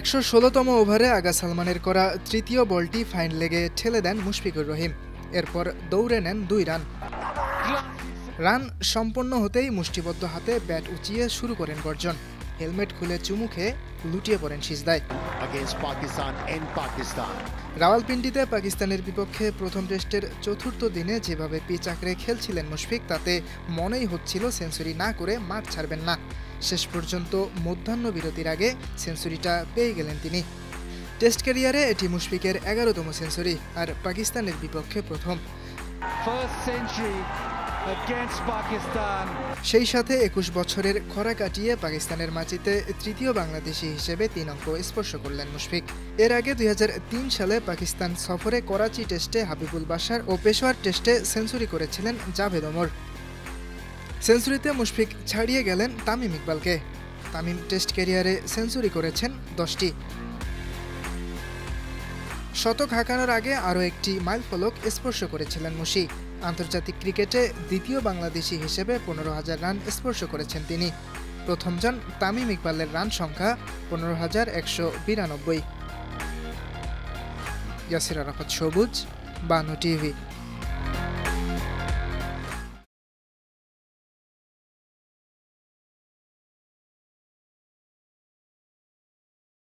১১৬তম ওভারে আগা সালমানের করা তৃতীয় বলটি ফাইন লেগে ঠেলে দেন মুশফিকুর রহিম। এরপর দৌড়ে নেন ২ রান। রান সম্পন্ন হতেই মুষ্টিবদ্ধ হাতে ব্যাট উঁচিয়ে শুরু করেন গর্জন। হেলমেট খুলে চুমু খেয়ে লুটিয়ে পড়েন সিজদায়। রাওয়ালপিন্ডিতে পাকিস্তানের বিপক্ষে প্রথম টেস্টের চতুর্থ দিনে যেভাবে পিচ আঁকড়ে খেলছিলেন মুশফিক, তাতে মনেই হচ্ছিল সেঞ্চুরি না করে মাঠ ছাড়বেন না। শেষ পর্যন্ত মধ্যাহ্ন বিরতির আগে সেঞ্চুরিটা পেয়ে গেলেন তিনি। টেস্ট ক্যারিয়ারে এটি মুশফিকের ১১তম সেঞ্চুরি, আর পাকিস্তানের বিপক্ষে প্রথম। সেই সাথে ২১ বছরের খরা কাটিয়ে পাকিস্তানের মাটিতে তৃতীয় বাংলাদেশি হিসেবে ৩ অঙ্ক স্পর্শ করলেন মুশফিক। এর আগে ২০০৩ সালে পাকিস্তান সফরে করাচি টেস্টে হাবিবুল বাশার ও পেশোয়ার টেস্টে সেঞ্চুরি করেছিলেন জাভেদ ওমর। সেঞ্চুরিতে মুশফিক ছাড়িয়ে গেলেন তামিম ইকবালকে। তামিম টেস্ট ক্যারিয়ারে সেঞ্চুরি করেছেন ১০টি। শতক হাঁকানোর আগে আরও একটি মাইলফলক স্পর্শ করেছিলেন মুশি। আন্তর্জাতিক ক্রিকেটে দ্বিতীয় বাংলাদেশি হিসেবে ১৫,০০০ রান স্পর্শ করেছেন তিনি। প্রথম জন তামিম ইকবালের রান সংখ্যা ১৫,১৯২। ইয়াসির আরাফাত সবুজ, বানু টিভি।